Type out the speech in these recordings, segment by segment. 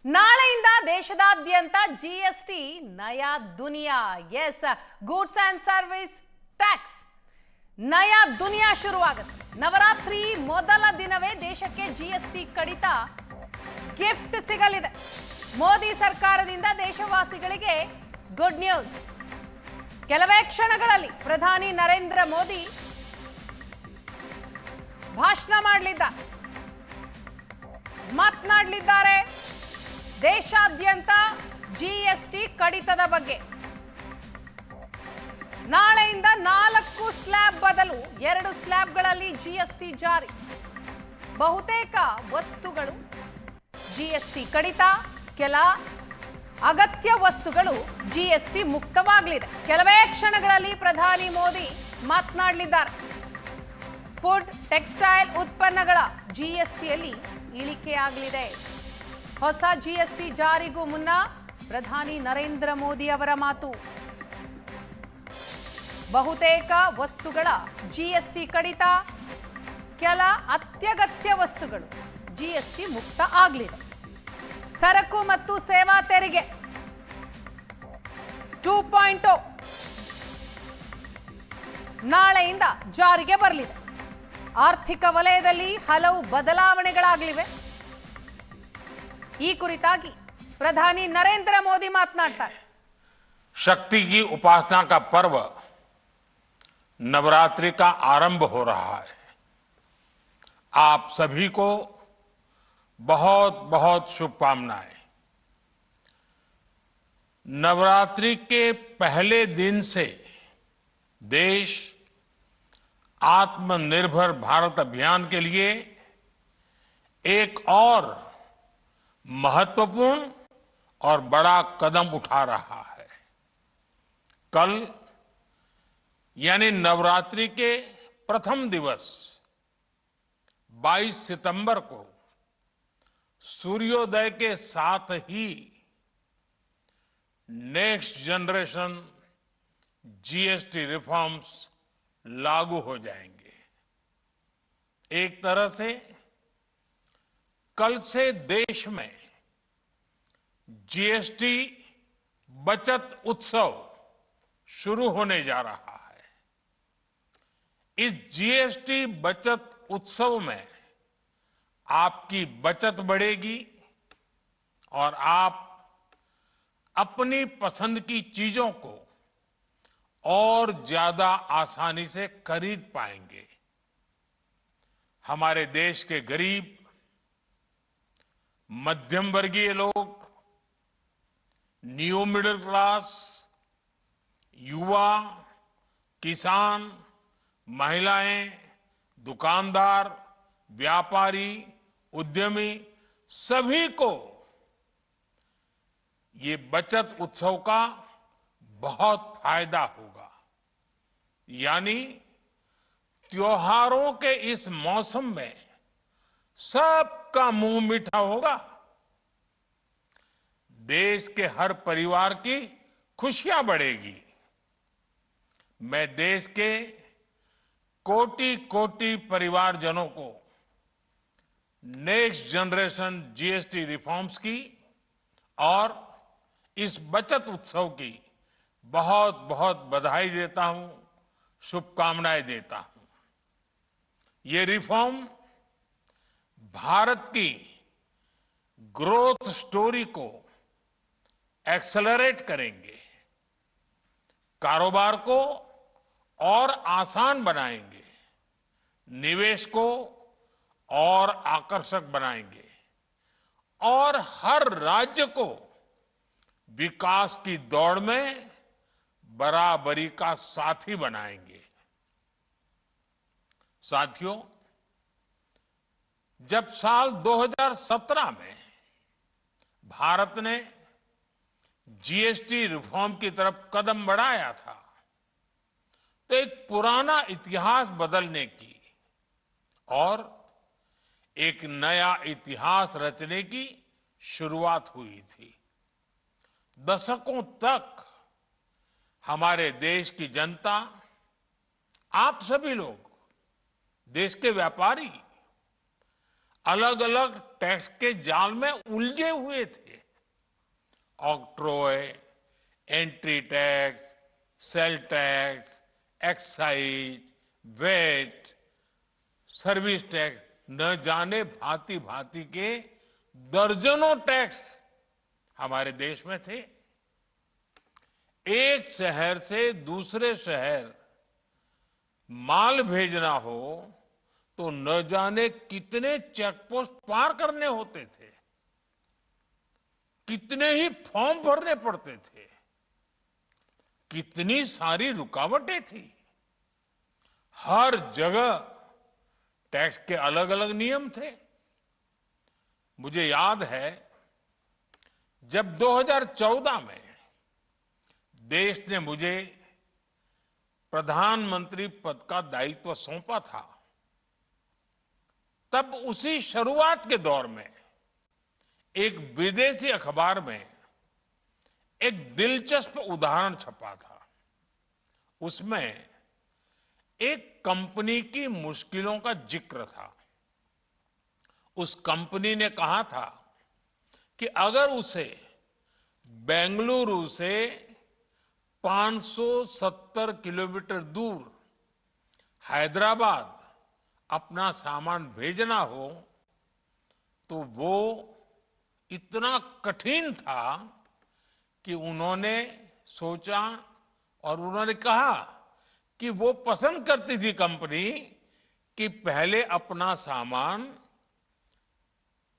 ನಾಳೆಯಿಂದ ದೇಶದಾದ್ಯಂತ ಜಿಎಸ್ಟಿ ನಯಾ ದುನಿಯಾ ಎಸ್ ಗೂಡ್ಸ್ ಅಂಡ್ ಸರ್ವಿಸ್ ಟ್ಯಾಕ್ಸ್ ನಯಾ ದುನಿಯಾ ಶುರುವಾಗುತ್ತೆ. ನವರಾತ್ರಿ ಮೊದಲ ದಿನವೇ ದೇಶಕ್ಕೆ ಜಿಎಸ್ಟಿ ಕಡಿತ ಗಿಫ್ಟ್ ಸಿಗಲಿದೆ. ಮೋದಿ ಸರ್ಕಾರದಿಂದ ದೇಶವಾಸಿಗಳಿಗೆ ಗುಡ್ ನ್ಯೂಸ್. ಕೆಲವೇ ಕ್ಷಣಗಳಲ್ಲಿ ಪ್ರಧಾನಿ ನರೇಂದ್ರ ಮೋದಿ ಭಾಷಣ ಮಾತನಾಡಲಿದ್ದಾರೆ. ದೇಶಾದ್ಯಂತ ಜಿಎಸ್ಟಿ ಕಡಿತದ ಬಗ್ಗೆ. ನಾಳೆಯಿಂದ 4 ಸ್ಲ್ಯಾಬ್ ಬದಲು 2 ಸ್ಲ್ಯಾಬ್ಗಳಲ್ಲಿ ಜಿಎಸ್ಟಿ ಜಾರಿ. ಬಹುತೇಕ ವಸ್ತುಗಳು ಜಿಎಸ್ಟಿ ಕಡಿತ, ಕೆಲ ಅಗತ್ಯ ವಸ್ತುಗಳು ಜಿಎಸ್ಟಿ ಮುಕ್ತವಾಗಲಿದೆ. ಕೆಲವೇ ಕ್ಷಣಗಳಲ್ಲಿ ಪ್ರಧಾನಿ ಮೋದಿ ಮಾತನಾಡಲಿದ್ದಾರೆ. ಫುಡ್, ಟೆಕ್ಸ್ಟೈಲ್ ಉತ್ಪನ್ನಗಳ ಜಿಎಸ್ಟಿಯಲ್ಲಿ ಇಳಿಕೆಯಾಗಲಿದೆ. ಹೊಸ ಜಿಎಸ್ಟಿ ಜಾರಿಗೂ ಮುನ್ನ ಪ್ರಧಾನಿ ನರೇಂದ್ರ ಮೋದಿ ಅವರ ಮಾತು. ಬಹುತೇಕ ವಸ್ತುಗಳ ಜಿಎಸ್ಟಿ ಕಡಿತ, ಕೆಲ ಅತ್ಯಗತ್ಯ ವಸ್ತುಗಳು ಜಿಎಸ್ಟಿ ಮುಕ್ತ ಆಗಲಿದೆ. ಸರಕು ಮತ್ತು ಸೇವಾ ತೆರಿಗೆ 2.0 ನಾಳೆಯಿಂದ ಜಾರಿಗೆ ಬರಲಿದೆ. ಆರ್ಥಿಕ ವಲಯದಲ್ಲಿ ಹಲವು ಬದಲಾವಣೆಗಳಾಗಲಿವೆ. ಈ ಕುರಿತಾಗಿ ಪ್ರಧಾನಿ ನರೇಂದ್ರ ಮೋದಿ ಮಾತನಾಡ್ತಾರೆ. शक्ति की उपासना का पर्व नवरात्रि का आरंभ हो रहा है. आप सभी को बहुत बहुत शुभकामनाएं. नवरात्रि के पहले दिन से देश आत्मनिर्भर भारत अभियान के लिए एक और महत्वपूर्ण और बड़ा कदम उठा रहा है. कल यानी नवरात्रि के प्रथम दिवस 22 सितंबर को सूर्योदय के साथ ही नेक्स्ट जनरेशन जीएसटी रिफॉर्म्स लागू हो जाएंगे. एक तरह से कल से देश में जीएसटी बचत उत्सव शुरू होने जा रहा है. इस जीएसटी बचत उत्सव में आपकी बचत बढ़ेगी और आप अपनी पसंद की चीजों को और ज्यादा आसानी से खरीद पाएंगे. हमारे देश के गरीब, मध्यम वर्गीय लोग, न्यू मिडिल क्लास, युवा, किसान, महिलाएं, दुकानदार, व्यापारी, उद्यमी, सभी को ये बचत उत्सव का बहुत फायदा होगा. यानी त्योहारों के इस मौसम में सबका मुंह मीठा होगा. देश के हर परिवार की खुशियां बढ़ेगी. मैं देश के कोटि कोटि परिवारजनों को नेक्स्ट जनरेशन जीएसटी रिफॉर्म्स की और इस बचत उत्सव की बहुत बहुत बधाई देता हूं, शुभकामनाएं देता हूं. ये रिफॉर्म भारत की ग्रोथ स्टोरी को एक्सेलरेट करेंगे, कारोबार को और आसान बनाएंगे, निवेश को और आकर्षक बनाएंगे और हर राज्य को विकास की दौड़ में बराबरी का साथी बनाएंगे. साथियों, जब साल 2017 में भारत ने जीएसटी रिफॉर्म की तरफ कदम बढ़ाया था तो एक पुराना इतिहास बदलने की और एक नया इतिहास रचने की शुरुआत हुई थी. दशकों तक हमारे देश की जनता, आप सभी लोग, देश के व्यापारी अलग अलग टैक्स के जाल में उलझे हुए थे. Octroi, entry tax, sale tax, excise, VAT, service tax, न जाने भांति भांति के दर्जनों टैक्स हमारे देश में थे। एक शहर से दूसरे शहर माल भेजना हो तो न जाने कितने चेकपोस्ट पार करने होते थे, कितने ही फॉर्म भरने पड़ते थे, कितनी सारी रुकावटें थी। हर जगह टैक्स के अलग अलग नियम थे। मुझे याद है जब 2014 में देश ने मुझे प्रधानमंत्री पद का दायित्व सौंपा था, तब उसी शुरुआत के दौर में एक विदेशी अखबार में एक दिलचस्प उदाहरण छपा था। उसमें एक कंपनी की मुश्किलों का जिक्र था। उस कंपनी ने कहा था कि अगर उसे बेंगलुरु से 570 किलोमीटर दूर हैदराबाद अपना सामान भेजना हो तो वो इतना कठिन था कि उन्होंने सोचा और उन्होंने कहा कि वो पसंद करती थी कंपनी कि पहले अपना सामान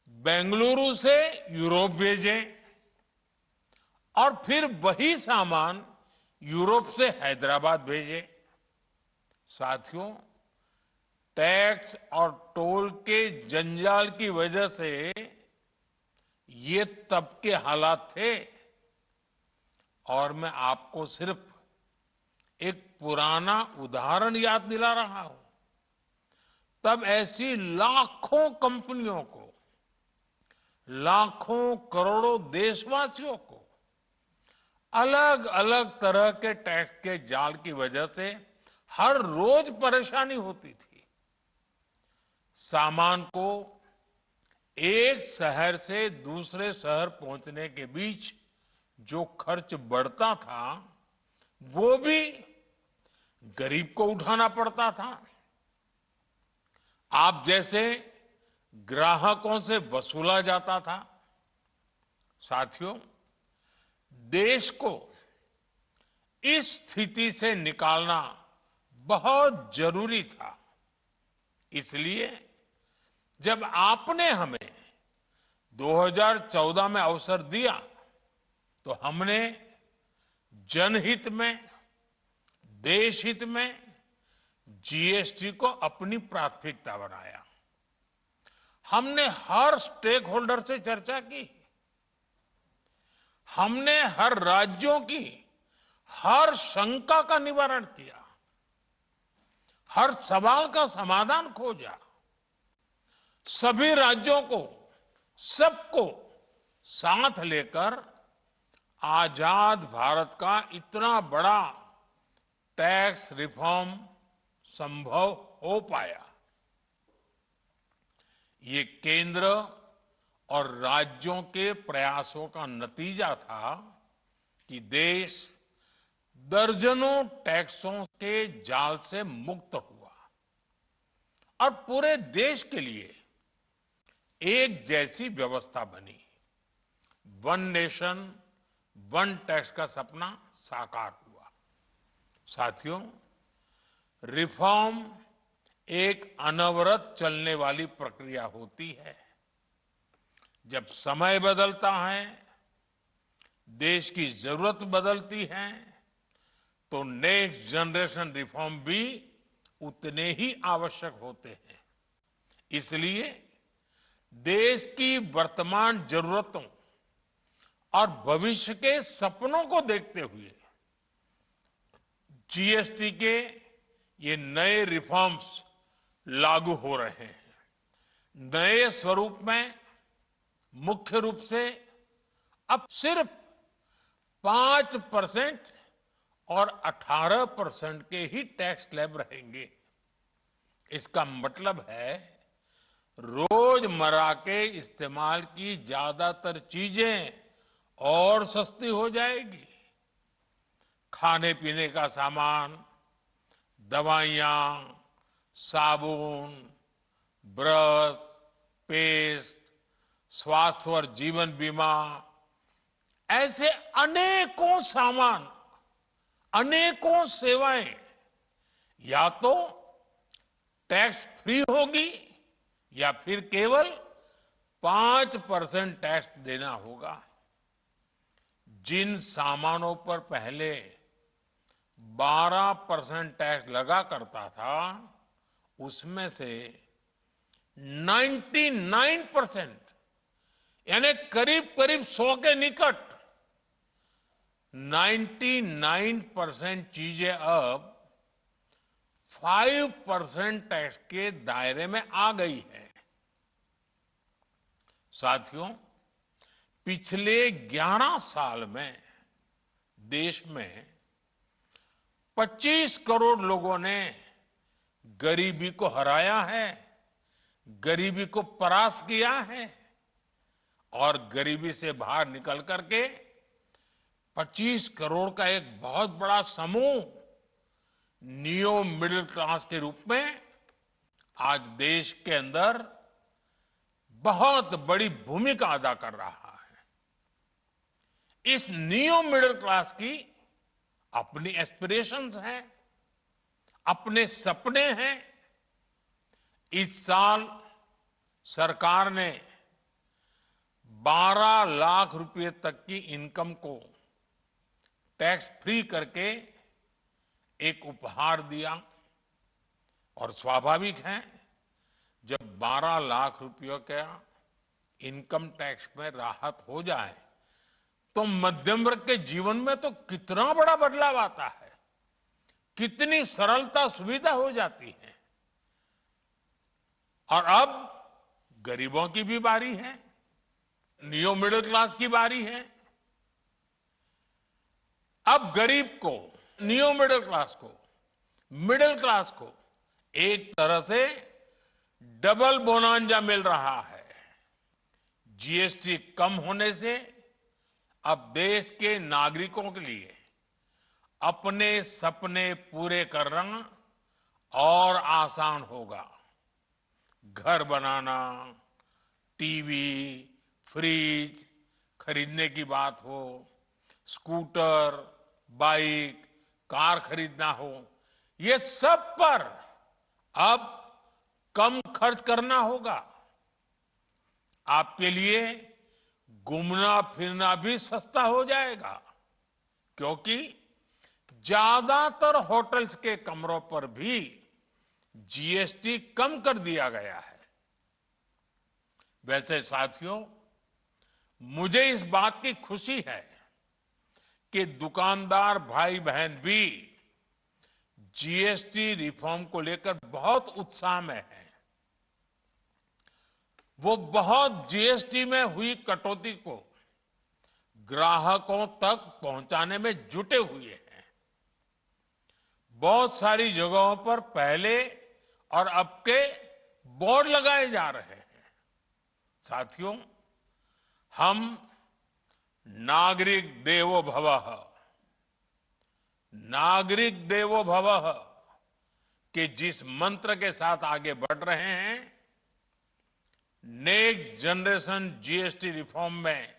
बेंगलुरु से यूरोप भेजें और फिर वही सामान यूरोप से हैदराबाद भेजें। साथियों, टैक्स और टोल के जंजाल की वजह से ये तब के हालात थे। और मैं आपको सिर्फ एक पुराना उदाहरण याद दिला रहा हूं। तब ऐसी लाखों कंपनियों को, लाखों करोड़ों देशवासियों को अलग अलग तरह के टैक्स के जाल की वजह से हर रोज परेशानी होती थी। सामान को एक शहर से दूसरे शहर पहुंचने के बीच जो खर्च बढ़ता था वो भी गरीब को उठाना पड़ता था। आप जैसे ग्राहकों से वसूला जाता था। साथियों, देश को इस स्थिति से निकालना बहुत जरूरी था। इसलिए जब आपने हमें 2014 में अवसर दिया तो हमने जनहित में, देश हित में जीएसटी को अपनी प्राथमिकता बनाया। हमने हर स्टेक होल्डर से चर्चा की। हमने हर राज्यों की हर शंका का निवारण किया, हर सवाल का समाधान खोजा। सभी राज्यों को, सबको साथ लेकर आजाद भारत का इतना बड़ा टैक्स रिफॉर्म संभव हो पाया। ये केंद्र और राज्यों के प्रयासों का नतीजा था कि देश दर्जनों टैक्सों के जाल से मुक्त हुआ और पूरे देश के लिए एक जैसी व्यवस्था बनी। वन नेशन वन टैक्स का सपना साकार हुआ। साथियों, रिफॉर्म एक अनवरत चलने वाली प्रक्रिया होती है। जब समय बदलता है, देश की जरूरत बदलती है, तो नेक्स्ट जनरेशन रिफॉर्म भी उतने ही आवश्यक होते हैं। इसलिए देश की वर्तमान जरूरतों और भविष्य के सपनों को देखते हुए जीएसटी के ये नए रिफॉर्म्स लागू हो रहे हैं। नए स्वरूप में मुख्य रूप से अब सिर्फ 5% और 18% के ही टैक्स स्लैब रहेंगे। इसका मतलब है रोजमर्रा के इस्तेमाल की ज्यादातर चीजें और सस्ती हो जाएगी। खाने पीने का सामान, दवाइयां, साबुन, ब्रश, पेस्ट, स्वास्थ्य और जीवन बीमा, ऐसे अनेकों सामान, अनेकों सेवाएं या तो टैक्स फ्री होगी या फिर केवल 5% टैक्स देना होगा। जिन सामानों पर पहले 12% टैक्स लगा करता था, उसमें से 99% यानी करीब करीब 100 के निकट 99% चीजें अब 5% टैक्स के दायरे में आ गई है। साथियों, पिछले 11 साल में देश में 25 करोड़ लोगों ने गरीबी को हराया है, गरीबी को परास्त किया है और गरीबी से बाहर निकल करके 25 करोड़ का एक बहुत बड़ा समूह नियो मिडिल क्लास के रूप में आज देश के अंदर बहुत बड़ी भूमिका अदा कर रहा है। इस नियो मिडिल क्लास की अपनी एस्पिरेशंस हैं, अपने सपने हैं। इस साल सरकार ने 12 लाख रुपए तक की इनकम को टैक्स फ्री करके एक उपहार दिया और स्वाभाविक है, जब 12 लाख रुपयों का इनकम टैक्स में राहत हो जाए तो मध्यम वर्ग के जीवन में तो कितना बड़ा बदलाव आता है, कितनी सरलता सुविधा हो जाती है। और अब गरीबों की भी बारी है, नियो मिडिल क्लास की बारी है। अब गरीब को, नियो मिडिल क्लास को एक तरह से डबल बोनांजा मिल रहा है। जीएसटी कम होने से अब देश के नागरिकों के लिए अपने सपने पूरे करना और आसान होगा। घर बनाना, टीवी, फ्रिज खरीदने की बात हो, स्कूटर, बाइक, कार खरीदना हो, ये सब पर अब कम खर्च करना होगा। आपके लिए घूमना फिरना भी सस्ता हो जाएगा, क्योंकि ज्यादातर होटल्स के कमरों पर भी जीएसटी कम कर दिया गया है। वैसे साथियों, मुझे इस बात की खुशी है कि दुकानदार भाई बहन भी जीएसटी रिफॉर्म को लेकर बहुत उत्साह में हैं। वो बहुत जीएसटी में हुई कटौती को ग्राहकों तक पहुंचाने में जुटे हुए हैं। बहुत सारी जगहों पर पहले और अब के बोर्ड लगाए जा रहे हैं। साथियों, हम नागरिक देवो भवः के जिस मंत्र के साथ आगे बढ़ रहे हैं, नेक्स्ट जनरेशन जीएसटी रिफॉर्म में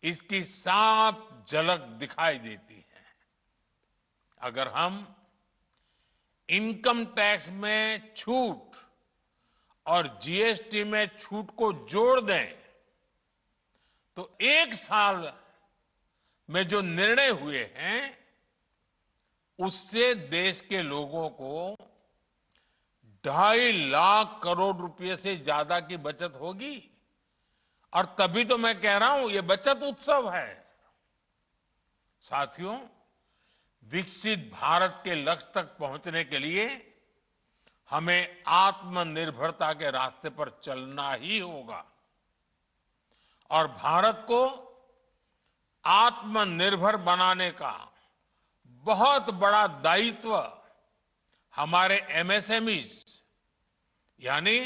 इसकी साफ झलक दिखाई देती है। अगर हम इनकम टैक्स में छूट और जीएसटी में छूट को जोड़ दें तो एक साल में जो निर्णय हुए हैं उससे देश के लोगों को 2.5 लाख करोड़ रुपए से ज्यादा की बचत होगी। और तभी तो मैं कह रहा हूं, ये बचत उत्सव है। साथियों, विकसित भारत के लक्ष्य तक पहुंचने के लिए हमें आत्मनिर्भरता के रास्ते पर चलना ही होगा और भारत को आत्मनिर्भर बनाने का बहुत बड़ा दायित्व हमारे एमएसएमईज यानी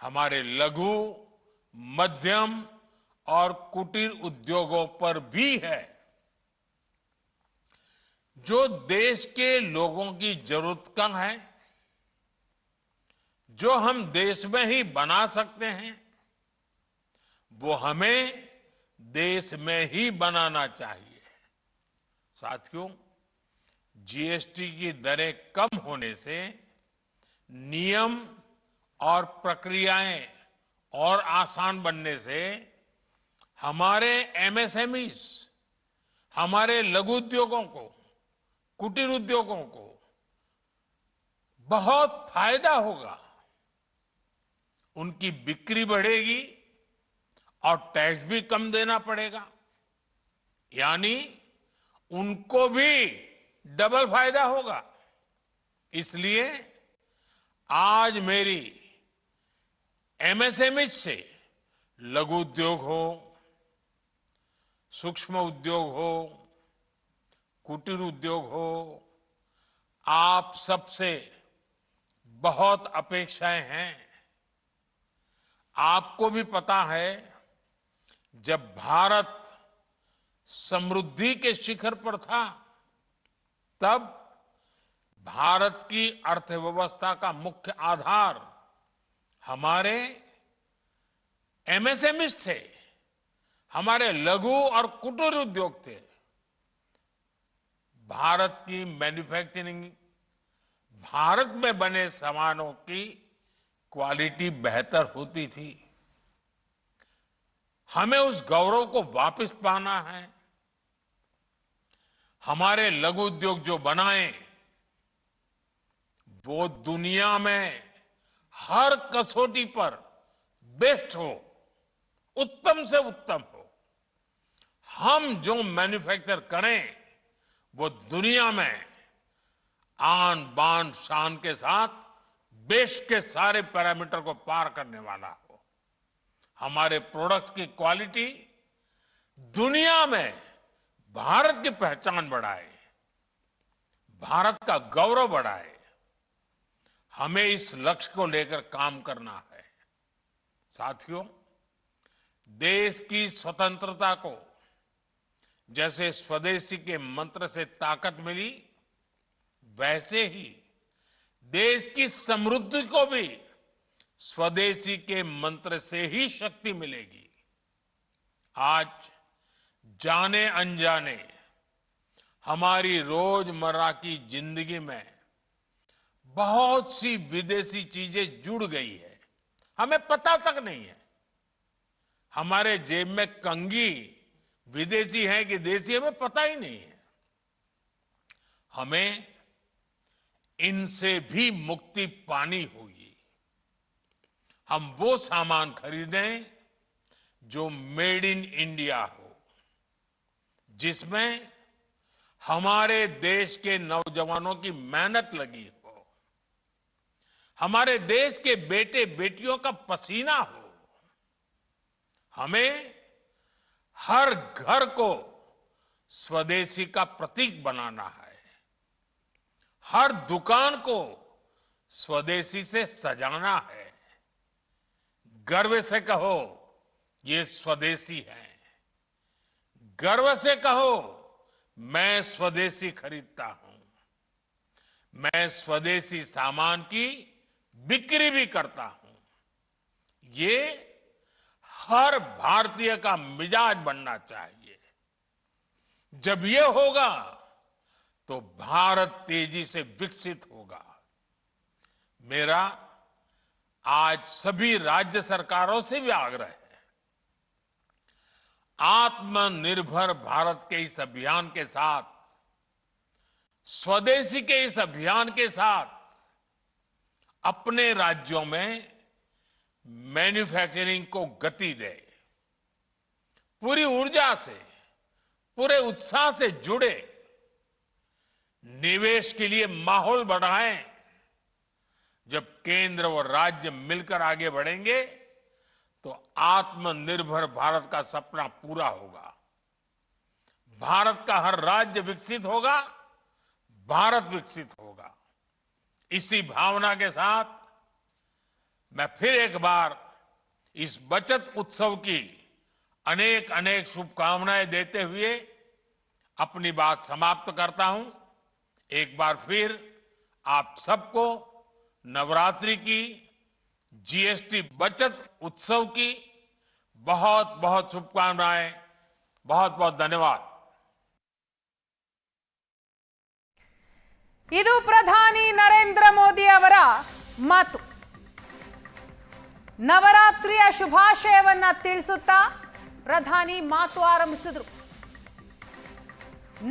हमारे लघु, मध्यम और कुटीर उद्योगों पर भी है, जो देश के लोगों की जरूरत का है, जो हम देश में ही बना सकते हैं, वो हमें देश में ही बनाना चाहिए। साथियों, जीएसटी की दरें कम होने से नियम और प्रक्रियाएं और आसान बनने से हमारे एमएसएमईज, हमारे लघु उद्योगों को, कुटीर उद्योगों को बहुत फायदा होगा। उनकी बिक्री बढ़ेगी और टैक्स भी कम देना पड़ेगा, यानी उनको भी डबल फायदा होगा। इसलिए आज मेरी एमएसएमई से लघु उद्योग हो, सूक्ष्म उद्योग हो, कुटीर उद्योग हो, आप सबसे बहुत अपेक्षाएं हैं। आपको भी पता है, जब भारत समृद्धि के शिखर पर था, तब भारत की अर्थव्यवस्था का मुख्य आधार हमारे एमएसएमईज थे, हमारे लघु और कुटीर उद्योग थे। भारत की मैन्युफैक्चरिंग, भारत में बने सामानों की क्वालिटी बेहतर होती थी। हमें उस गौरव को वापस पाना है। हमारे लघु उद्योग जो बनाए, वो दुनिया में हर कसौटी पर बेस्ट हो, उत्तम से उत्तम हो। हम जो मैन्युफैक्चर करें, वो दुनिया में आन बान शान के साथ देश के सारे पैरामीटर को पार करने वाला हो। हमारे प्रोडक्ट्स की क्वालिटी दुनिया में भारत की पहचान बढ़ाए, भारत का गौरव बढ़ाए। हमें इस लक्ष्य को लेकर काम करना है। साथियों, देश की स्वतंत्रता को जैसे स्वदेशी के मंत्र से ताकत मिली, वैसे ही देश की समृद्धि को भी स्वदेशी के मंत्र से ही शक्ति मिलेगी। आज जाने अनजाने हमारी रोजमर्रा की जिंदगी में बहुत सी विदेशी चीजें जुड़ गई है, हमें पता तक नहीं है। हमारे जेब में कंघी विदेशी है कि देसी, हमें पता ही नहीं है। हमें इनसे भी मुक्ति पानी होगी। हम वो सामान खरीदें जो मेड इन इंडिया हो, जिसमें हमारे देश के नौजवानों की मेहनत लगी हो, हमारे देश के बेटे बेटियों का पसीना हो। हमें हर घर को स्वदेशी का प्रतीक बनाना है, हर दुकान को स्वदेशी से सजाना है। गर्व से कहो, ये स्वदेशी है। गर्व से कहो, मैं स्वदेशी खरीदता हूं। मैं स्वदेशी सामान की बिक्री भी करता हूं। ये हर भारतीय का मिजाज बनना चाहिए। जब ये होगा तो भारत तेजी से विकसित होगा। मेरा आज सभी राज्य सरकारों से भी आग्रह है, आत्मनिर्भर भारत के इस अभियान के साथ, स्वदेशी के इस अभियान के साथ अपने राज्यों में मैन्युफैक्चरिंग को गति दे। पूरी ऊर्जा से, पूरे उत्साह से जुड़े, निवेश के लिए माहौल बढ़ाएं। जब केंद्र और राज्य मिलकर आगे बढ़ेंगे तो आत्मनिर्भर भारत का सपना पूरा होगा। भारत का हर राज्य विकसित होगा, भारत विकसित होगा। इसी भावना के साथ मैं फिर एक बार इस बचत उत्सव की अनेक अनेक शुभकामनाएं देते हुए अपनी बात समाप्त करता हूं। एक बार फिर आप सबको नवरात्रि की, जीएसटी बचत उत्सव की बहुत बहुत शुभकामनाएं। बहुत बहुत धन्यवाद। ಇದು ಪ್ರಧಾನಿ ನರೇಂದ್ರ ಮೋದಿ ಅವರ ಮಾತು. ನವರಾತ್ರಿಯ ಶುಭಾಶಯವನ್ನ ತಿಳಿಸುತ್ತಾ ಪ್ರಧಾನಿ ಮಾತು ಆರಂಭಿಸಿದರು.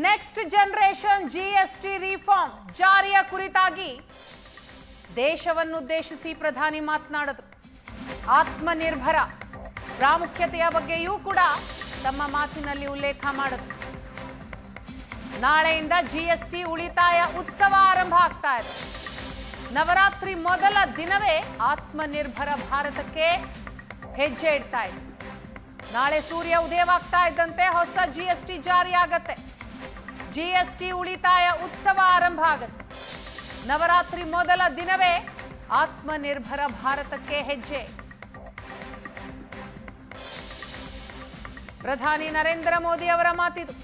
ನೆಕ್ಸ್ಟ್ ಜನರೇಷನ್ ಜಿಎಸ್ಟಿ ರಿಫಾರ್ಮ್ ಜಾರಿಯ ಕುರಿತಾಗಿ ದೇಶವನ್ನುದ್ದೇಶಿಸಿ ಪ್ರಧಾನಿ ಮಾತನಾಡಿದರು. ಆತ್ಮನಿರ್ಭರ ಪ್ರಾಮುಖ್ಯತೆಯ ಬಗ್ಗೆಯೂ ಕೂಡ ತಮ್ಮ ಮಾತಿನಲ್ಲಿ ಉಲ್ಲೇಖ ಮಾಡಿದರು. ನಾಳೆಯಿಂದ ಜಿಎಸ್ಟಿ ಉಳಿತಾಯ ಉತ್ಸವ ಆರಂಭ ಆಗ್ತಾ ಇದೆ. ನವರಾತ್ರಿ ಮೊದಲ ದಿನವೇ ಆತ್ಮನಿರ್ಭರ ಭಾರತಕ್ಕೆ ಹೆಜ್ಜೆ ಇಡ್ತಾ ಇದೆ. ನಾಳೆ ಸೂರ್ಯ ಉದಯವಾಗ್ತಾ ಇದ್ದಂತೆ ಹೊಸ ಜಿಎಸ್ಟಿ ಜಾರಿಯಾಗತ್ತೆ. ಜಿಎಸ್ಟಿ ಉಳಿತಾಯ ಉತ್ಸವ ಆರಂಭ ಆಗುತ್ತೆ. ನವರಾತ್ರಿ ಮೊದಲ ದಿನವೇ ಆತ್ಮನಿರ್ಭರ ಭಾರತಕ್ಕೆ ಹೆಜ್ಜೆ. ಪ್ರಧಾನಿ ನರೇಂದ್ರ ಮೋದಿ ಅವರ ಮಾತಿದು.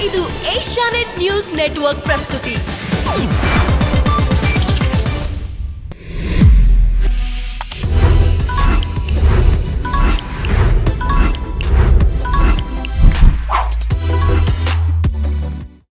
ಇದು ಏಷ್ಯಾನೆಟ್ ನ್ಯೂಸ್ ನೆಟ್ವರ್ಕ್ ಪ್ರಸ್ತುತಿ.